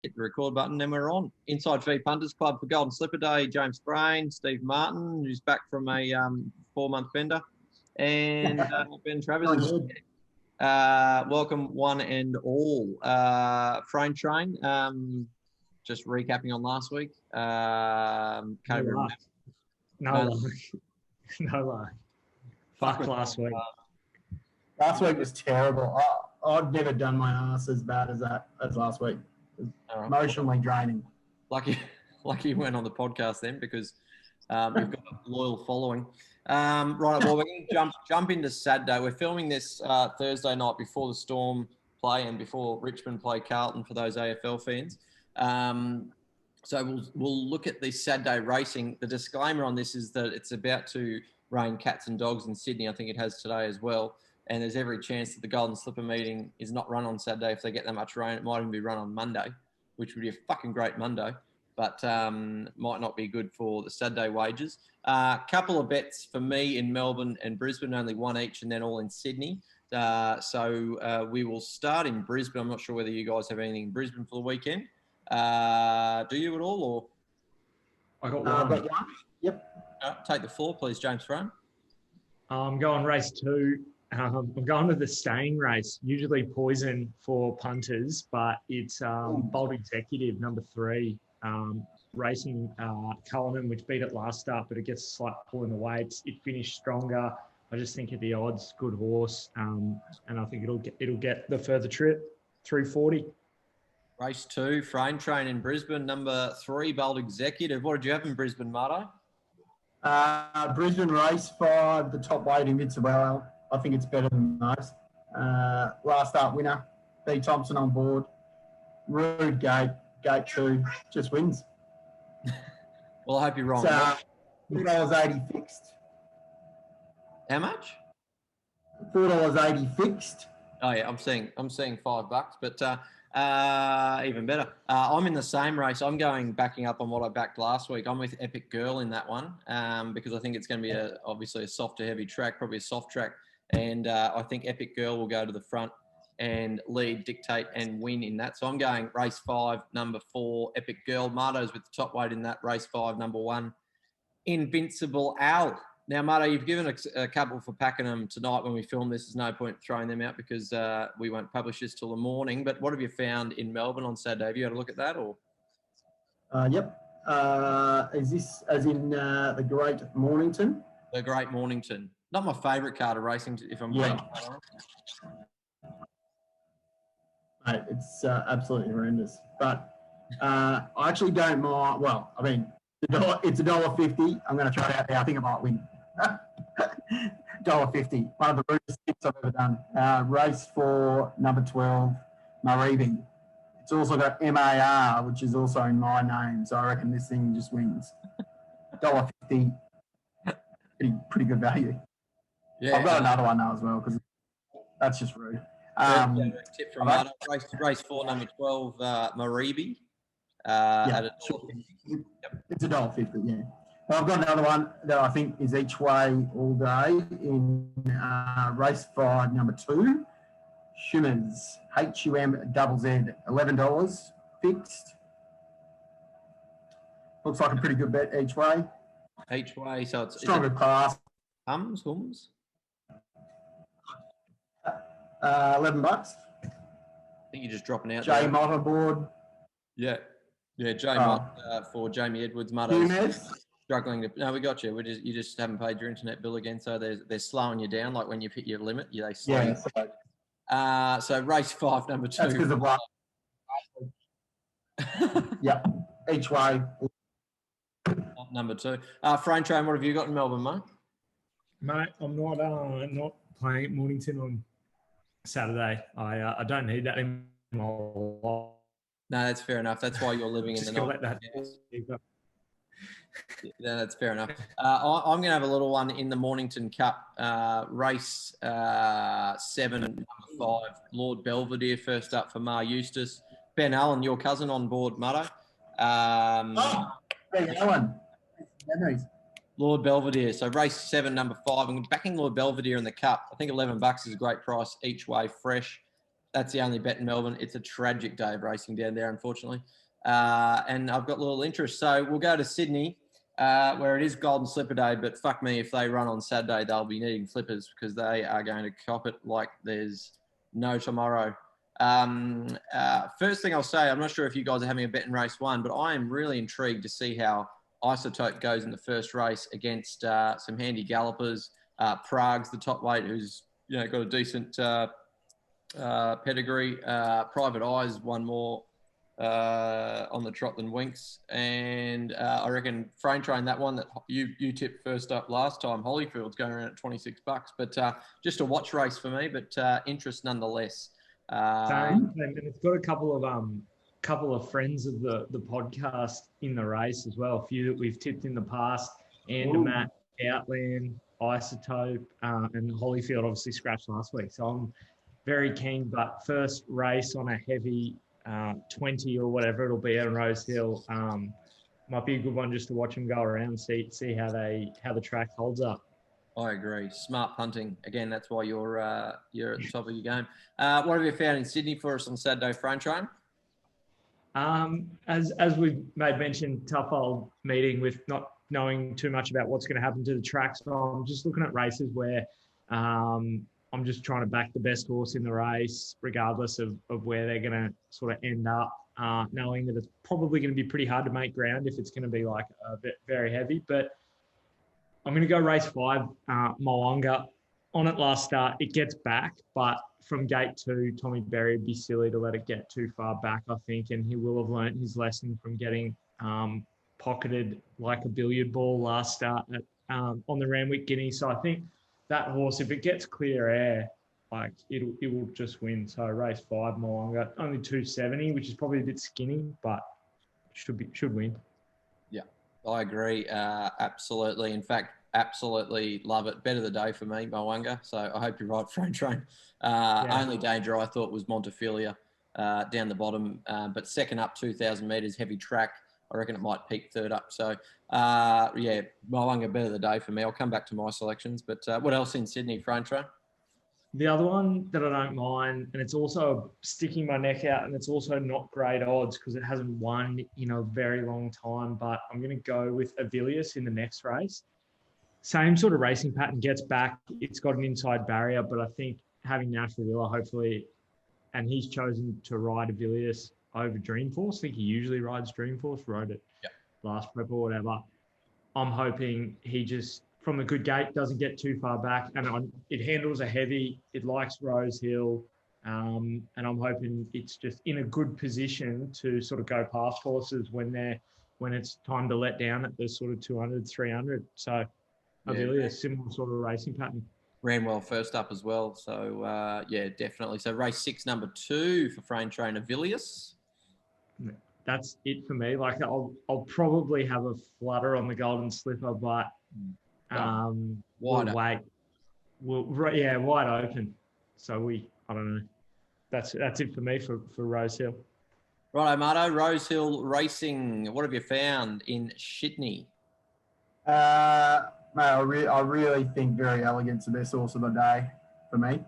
hit the record button, then we're on. Inside Feed Punters Club for Golden Slipper Day. James Brain, Steve Martin, who's back from a 4-month bender, and Ben Travers. Welcome one and all. Frame Train, just recapping on last week. No lie. Fuck last week. Last week was terrible. I've never done my ass as bad as last week. It was emotionally draining. Lucky you went on the podcast then, because you've got a loyal following. Right, well, we're going to jump into Saturday. We're filming this Thursday night before the Storm play and before Richmond play Carlton for those AFL fans. So we'll look at the Saturday racing. The disclaimer on this is that it's about to rain cats and dogs in Sydney. I think it has today as well. And there's every chance that the Golden Slipper meeting is not run on Saturday. If they get that much rain, it might even be run on Monday, which would be a fucking great Monday, but might not be good for the Saturday wages. Couple of bets for me in Melbourne and Brisbane, only one each, and then all in Sydney. So we will start in Brisbane. I'm not sure whether you guys have anything in Brisbane for the weekend. Do you at all? Or I got one. Yep. Take the floor, please, James Frame. I'm going race 2. I'm going to the staying race, usually poison for punters, but it's Bold Executive, number 3, racing Cullinan, which beat it last start, but it gets a slight pull in the weights. It finished stronger. I just think at the odds, good horse, and I think it'll get the further trip, 340. Race 2, Frame Train in Brisbane, number 3, Bold Executive. What did you have in Brisbane, Marto? Brisbane race 5, the top weight Invincible. I think it's better than most. Last start winner, B. Thompson on board. Rude gate 2, just wins. Well, I hope you're wrong. $4.80 fixed. How much? $4.80 fixed. Oh yeah, I'm seeing $5, but even better. I'm in the same race. I'm backing up on what I backed last week. I'm with Epic Girl in that one because I think it's going to be obviously a soft to heavy track, probably a soft track. And I think Epic Girl will go to the front and lead, dictate, and win in that. So I'm going race 5, number 4, Epic Girl. Marto's with the top weight in that, race 5, number 1, Invincible Al. Now, Marto, you've given a couple for Pakenham tonight when we film this. There's no point throwing them out because we won't publish this till the morning. But what have you found in Melbourne on Saturday? Have you had a look at that? Or? Yep. Is this as in the Great Mornington? The Great Mornington. Not my favourite card of racing, if I'm being honest. Mate, it's absolutely horrendous. But I actually don't mind. Well, I mean, it's $1.50. I'm going to try it out there. I think I might win. $1.50. One of the rudest tips I've ever done. Race 4, number 12, Maribi. It's also got MAR, which is also in my name. So I reckon this thing just wins. $1.50. Pretty good value. Yeah, I've got another one now as well because that's just rude. Tip from Marto. Race 4, number 12, Maribi. It's $1.50, yeah. Well, I've got another one that I think is each way all day in race 5, number 2, Shimmers, HUMZZ, $11 fixed. Looks like a pretty good bet each way. Each way, so it's stronger class. Hums. $11. I think you're just dropping out. J Mott on board. Yeah, J Mott for Jamie Edwards. Mutto's struggling to. No, we got you. You just haven't paid your internet bill again, so they're slowing you down. Like when you've hit your limit, they slow you. So race 5, number 2. That's because of what? Yep, each way. Number 2. Frame Train, what have you got in Melbourne, mate? Mate, I'm not playing at Mornington on Saturday. I don't need that in my life. No, that's fair enough. That's why you're living in the night. Yeah, that's fair enough. I'm going to have a little one in the Mornington Cup, race 7, number 5, Lord Belvedere, first up for Mar Eustace. Ben Allen, your cousin, on board, Mutto. Ben Allen. Memories. Lord Belvedere. So race 7, number 5. I'm backing Lord Belvedere in the Cup. I think $11 is a great price each way, fresh. That's the only bet in Melbourne. It's a tragic day of racing down there, unfortunately. And I've got little interest. So we'll go to Sydney, where it is Golden Slipper Day. But fuck me, if they run on Saturday, they'll be needing flippers because they are going to cop it like there's no tomorrow. First thing I'll say, I'm not sure if you guys are having a bet in race 1, but I am really intrigued to see how Isotope goes in the first race against some handy gallopers. Prague's the top weight, who's got a decent pedigree. Private Eyes won more on the trot than Winks, and I reckon Frame Train, that one that you tipped first up last time, Holyfield's going around at $26. But just a watch race for me, but interest nonetheless. And it's got a couple of friends of the podcast in the race as well. A few that we've tipped in the past: Andermatt, Outland, Isotope, and Holyfield obviously scratched last week. So I'm very keen. But first race on a heavy 20 or whatever it'll be at Rosehill, might be a good one just to watch them go around, see how the track holds up. I agree. Smart punting. Again, that's why you're at the top of your game. What have you found in Sydney for us on Saturday, Frame Train? As we've made mention, tough old meeting with not knowing too much about what's going to happen to the track. So I'm just looking at races where I'm just trying to back the best horse in the race, regardless of where they're going to sort of end up, knowing that it's probably going to be pretty hard to make ground if it's going to be like a bit very heavy. But I'm going to go race 5, Moanga. On it last start, it gets back, but from gate 2, Tommy Berry would be silly to let it get too far back, I think, and he will have learnt his lesson from getting pocketed like a billiard ball last start on the Randwick Guinea. So I think that horse, if it gets clear air, like it will just win. So race 5, Moanga, only 270, which is probably a bit skinny, but should win. Yeah, I agree. Absolutely. In fact, absolutely love it. Bet of the day for me, Moanga. So I hope you're right, Frame Train. Only danger I thought was Montefilia down the bottom, but second up 2,000 metres, heavy track. I reckon it might peak third up. So, Moanga, bet of the day for me. I'll come back to my selections. But what else in Sydney, Frame Train? The other one that I don't mind, and it's also sticking my neck out, and it's also not great odds because it hasn't won in a very long time, but I'm going to go with Avilius in the next race. Same sort of racing pattern, gets back. It's got an inside barrier, but I think having Natural Wheeler, hopefully, and he's chosen to ride Avilius over Dreamforce. I think he usually rides Dreamforce, rode it last prep or whatever. I'm hoping he just, from a good gate, doesn't get too far back, and it handles a heavy. It likes Rosehill, and I'm hoping it's just in a good position to sort of go past horses when it's time to let down at the sort of 200, 300. So Avilius, a similar sort of racing pattern. Ran well first up as well. So, definitely. So race 6, number 2 for Frame Train, Avilius. That's it for me. Like I'll probably have a flutter on the Golden Slipper, but we'll wait. Wide open. So I don't know. That's it for me for Rosehill. Right, Marto, Rosehill Racing. What have you found in Sydney? Mate, I really think Very Elegant's the best horse of the day for me.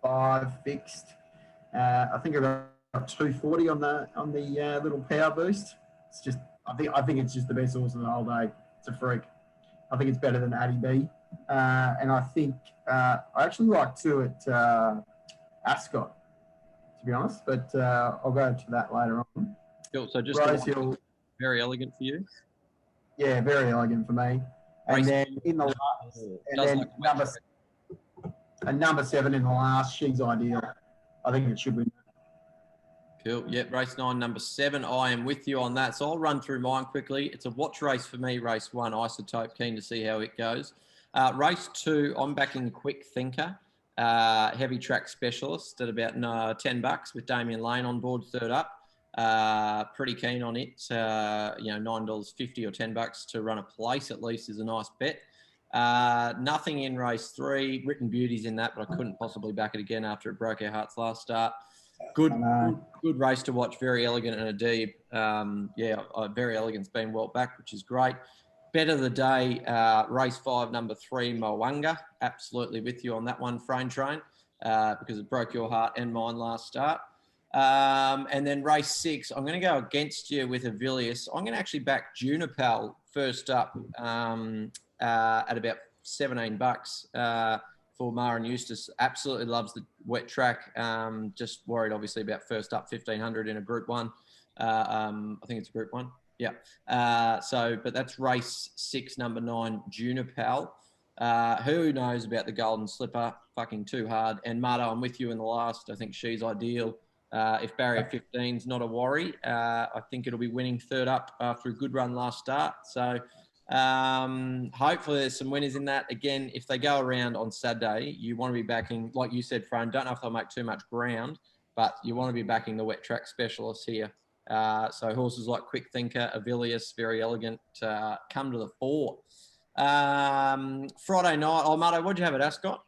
$2.05 fixed. I think about 240 on the little power boost. It's just I think it's just the best horse of the whole day. It's a freak. I think it's better than Addy B. And I think I actually like 2 at Ascot, to be honest. But I'll go to that later on. Cool. So just Rosehill, Very Elegant for you. Yeah, Very Elegant for me. And then in the last, number 7 in the last, She's Ideal. I think it should win. Cool. Yep. Race 9, number 7. I am with you on that. So I'll run through mine quickly. It's a watch race for me. Race 1, Isotope. Keen to see how it goes. Race 2, I'm backing Quick Thinker, heavy track specialist at about $10 with Damien Lane on board third up. Pretty keen on it. $9.50 or $10 to run a place at least is a nice bet. Nothing in race 3. Written Beauty's in that, but I couldn't possibly back it again after it broke our hearts last start. Good race to watch. Very Elegant and Adib. Very Elegant's been well back, which is great. Bet of the day, race 5, number 3, Moanga. Absolutely with you on that one, Frame Train. because it broke your heart and mine last start. And then race 6, I'm going to go against you with Avilius. I'm going to actually back Junipal first up at about $17 for Mara and Eustace. Absolutely loves the wet track. Just worried, obviously, about first up 1,500 in a Group 1. I think it's a Group 1. Yeah. But that's race 6, number 9, Junipal. Who knows about the Golden Slipper? Fucking too hard. And Marta, I'm with you in the last. I think she's ideal. If barrier 15 is not a worry, I think it'll be winning third up after a good run last start. So hopefully there's some winners in that. Again, if they go around on Saturday, you want to be backing, like you said, Fran, don't know if they'll make too much ground, but you want to be backing the wet track specialists here. So horses like Quick Thinker, Avilius, Very Elegant, come to the fore. Friday night, Marto, what'd you have at Ascot?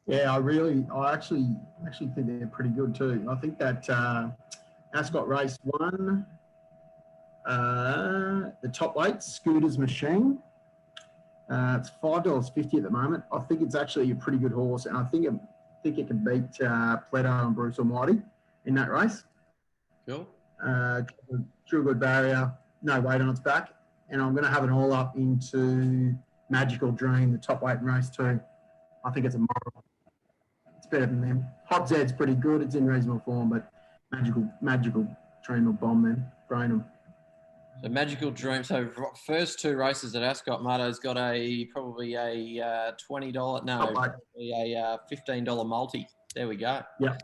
Yeah, I actually think they're pretty good too. I think that Ascot race 1, the top weight, Scooter's Machine. It's $5.50 at the moment. I think it's actually a pretty good horse, and I think it can beat Pleto and Bruce Almighty in that race. Cool. Drew a good barrier, no weight on its back, and I'm going to have it all up into Magical Dream, the top weight in race 2. I think it's a moral. It's better than them. Hot Zed's pretty good. It's in reasonable form, but Magical Dream will bomb them, brain them. So Magical Dream. So first 2 races at Ascot, Marto's got probably a $20, probably a $15 multi. There we go. Yeah.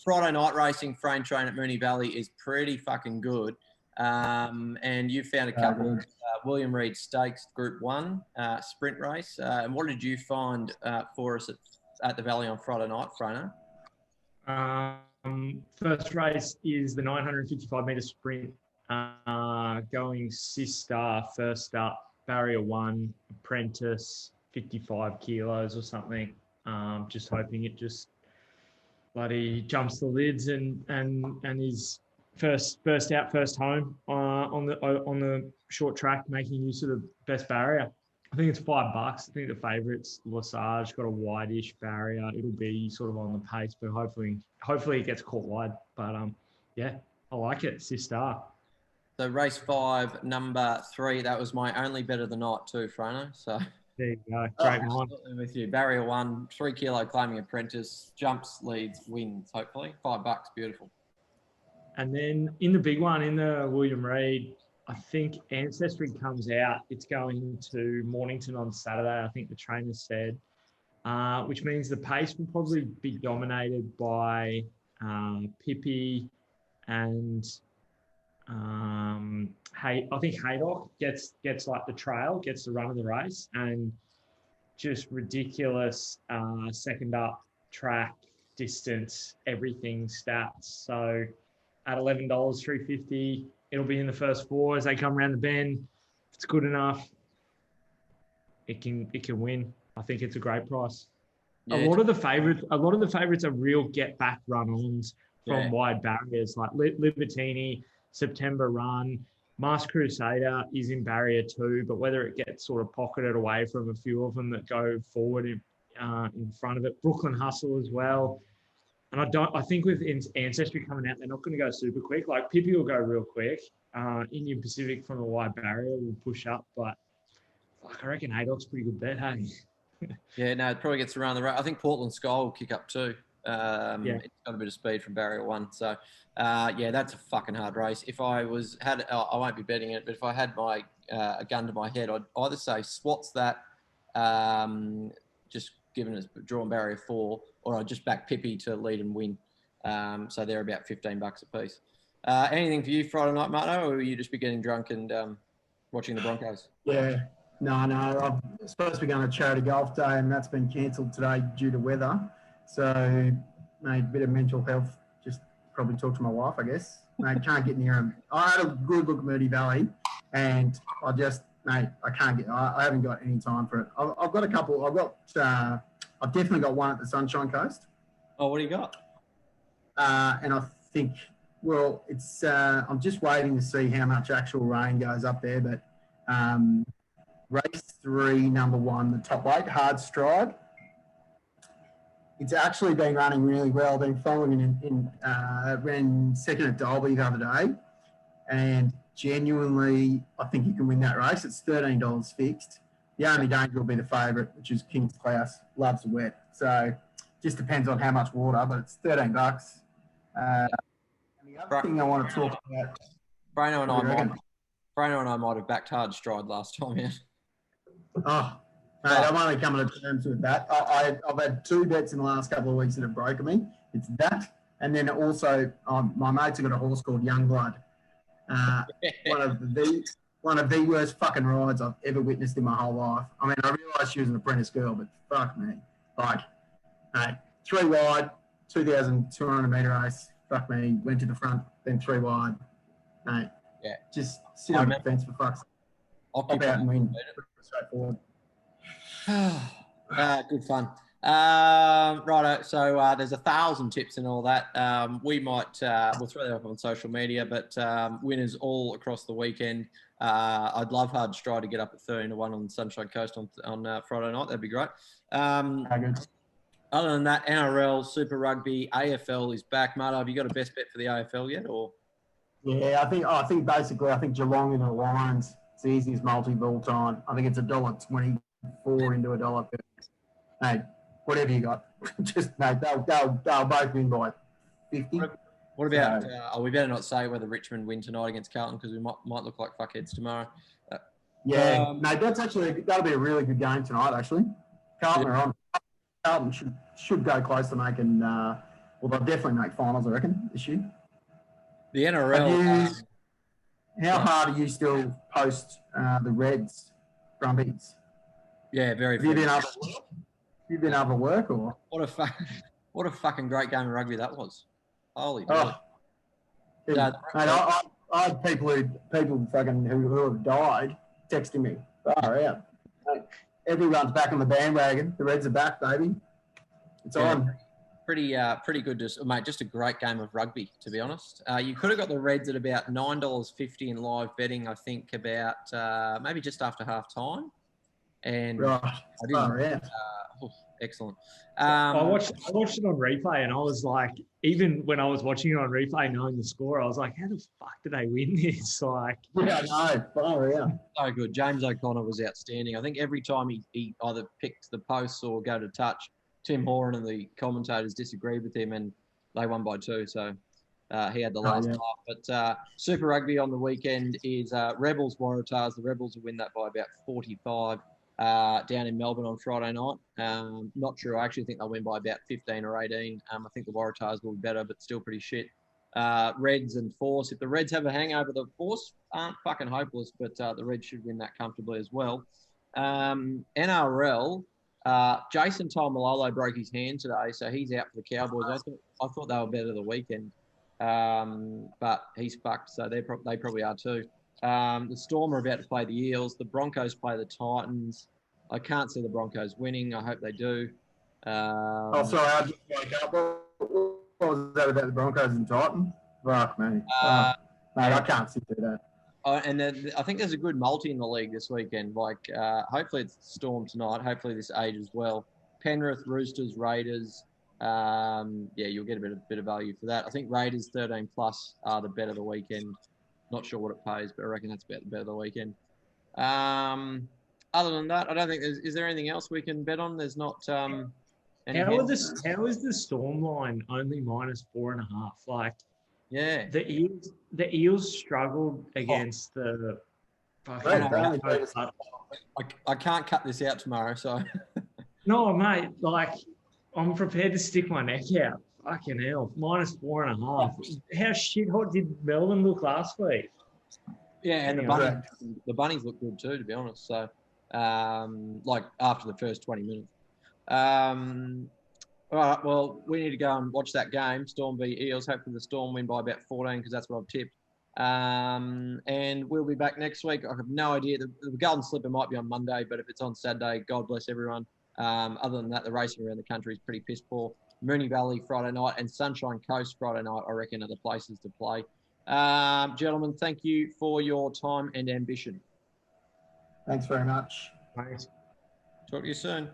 Friday night racing, Frame Train at Moonee Valley is pretty fucking good. And you found a couple of William Reid Stakes Group 1 sprint race. And what did you find for us at the Valley on Friday night, Frano? First race is the 955-metre sprint, going Sister first up, barrier 1, Apprentice, 55 kilos or something. Just hoping it just bloody jumps the lids and is first out, first home on the short track, making use of the best barrier. I think it's $5. I think the favourite's Lesage, got a wide-ish barrier. It'll be sort of on the pace, but hopefully it gets caught wide. But yeah, I like it. Sister. So race 5, number 3. That was my only bet of the night too, Frano. So there you go. Great mind. With you. Barrier 1, 3 kilo claiming Apprentice, jumps, leads, wins. Hopefully $5. Beautiful. And then in the big one, in the William Reid, I think Ancestry comes out. It's going to Mornington on Saturday, I think the trainer said, which means the pace will probably be dominated by Pippi and I think Haydock gets like the trail, gets the run of the race, and just ridiculous second up track, distance, everything stats. So at $11, $3.50, it'll be in the first 4 as they come around the bend. If it's good enough, it can win. I think it's a great price. Yeah. A lot of the favorites are real get back run-ons from wide barriers, like Libertini, September Run. Masked Crusader is in barrier 2, but whether it gets sort of pocketed away from a few of them that go forward in front of it. Brooklyn Hustle as well. And I think with Ancestry coming out, they're not going to go super quick. Like Pippi will go real quick. Indian Pacific from a wide barrier will push up, but I reckon Haydock's a pretty good bet, hey? Yeah, no, it probably gets around the road. I think Portland Sky will kick up too. It's got a bit of speed from barrier 1. So, that's a fucking hard race. If I I won't be betting it, but if I had a gun to my head, I'd either say Swats that, just given it's drawn barrier 4, or I'd just back Pippi to lead and win. So they're about $15 a piece. Anything for you Friday night, Marto, or will you just be getting drunk and watching the Broncos? Yeah. No. I'm supposed to be going to charity golf day, and that's been cancelled today due to weather. So, mate, a bit of mental health. Just probably talk to my wife, I guess. Mate, can't get near him. I had a good look at Moonee Valley, and I haven't got any time for it. I've got a couple. I've definitely got one at the Sunshine Coast. Oh, what do you got? And I think, it's. I'm just waiting to see how much actual rain goes up there. But race 3, number 1, the top weight, Hard Stride. It's actually been running really well. I've been following ran second at Dolby the other day, and genuinely, I think he can win that race. It's $13 fixed. The only danger will be the favourite, which is King's Klaus. Loves the wet, so just depends on how much water. But it's $13. And the other thing I want to talk about. Brano and I might have backed hard stride last time, yeah. Oh, mate, I'm only coming to terms with that. I've had 2 bets in the last couple of weeks that have broken me. It's that, and then also my mates have got a horse called Youngblood. One of the worst fucking rides I've ever witnessed in my whole life. I mean, I realised she was an apprentice girl, but fuck me. Like, mate, 3 wide, 2,200 metre race. Fuck me, went to the front, then 3 wide. Mate, yeah, just sit on the fence for fuck's sake. Pop out and win. Straightforward. Good fun. Righto. So there's 1,000 tips and all that. We might we'll throw that up on social media, but winners all across the weekend. I'd love Hard Stride to get up at 13-1 on Sunshine Coast on Friday night. That'd be great. Other than that, NRL, Super Rugby, AFL is back. Marta, have you got a best bet for the AFL yet, or? Yeah, I think Geelong and the Lions. It's the easiest multi-ball time. I think it's $1.24 into $1.30. Mate, whatever you got, just mate, they'll both win by 50. What about? We better not say whether Richmond win tonight against Carlton because we might look like fuckheads tomorrow. Mate, that'll be a really good game tonight. Actually, Carlton are on. Carlton should go close to making. Well, they'll definitely make finals, I reckon, this year. The NRL. How hard are you still post the Reds, Brumbies? Yeah, very. Have you been able to work or? What a fucking great game of rugby that was. Holy oh. Mate, I had people fucking who have died texting me. Far out. Mate, everyone's back on the bandwagon. The Reds are back, baby. It's on. Pretty good, mate. Just a great game of rugby, to be honest. You could have got the Reds at about $9.50 in live betting. I think about maybe just after half time. And right. I didn't. Excellent. I watched it on replay, and I was like, even when I was watching it on replay, knowing the score, I was like, how the fuck did they win this? Like, yeah, no, so good. James O'Connor was outstanding. I think every time he either picked the posts or go to touch, Tim Horan and the commentators disagreed with him, and they won by 2. So he had the last laugh. But Super Rugby on the weekend is Rebels Waratahs. The Rebels will win that by about 45. Down in Melbourne on Friday night. Not sure. I actually think they'll win by about 15 or 18. I think the Waratahs will be better, but still pretty shit. Reds and Force. If the Reds have a hangover, the Force aren't fucking hopeless, but the Reds should win that comfortably as well. NRL. Jason Taumalolo broke his hand today, so he's out for the Cowboys. I thought they were better the weekend, but he's fucked, so they probably are too. The Storm are about to play the Eels. The Broncos play the Titans. I can't see the Broncos winning. I hope they do. Sorry, I just woke up. What was that about the Broncos and Titans? Fuck me. Mate, I can't sit through that. And then I think there's a good multi in the league this weekend. Like, hopefully it's Storm tonight. Hopefully this ages well. Penrith, Roosters, Raiders. You'll get a bit of value for that. I think Raiders 13+ are the bet of the weekend. Not sure what it pays, but I reckon that's about the bet of the weekend. Other than that, I don't think is there anything else we can bet on? There's not. How is the Storm line only -4.5? Like, yeah, the Eels struggled against the. I can't cut this out tomorrow, so. No, mate. Like, I'm prepared to stick my neck out. Fucking hell, -4.5. How shit hot did Melbourne look last week? Yeah, and the bunnies look good too, to be honest. So, like after the first 20 minutes. All right, well, we need to go and watch that game, Storm v Eels. Hopefully the Storm win by about 14 because that's what I've tipped. And we'll be back next week. I have no idea. The Golden Slipper might be on Monday, but if it's on Saturday, God bless everyone. Other than that, the racing around the country is pretty piss poor. Moonee Valley Friday night and Sunshine Coast Friday night, I reckon, are the places to play. Gentlemen, thank you for your time and ambition. Thanks very much. Thanks. Talk to you soon.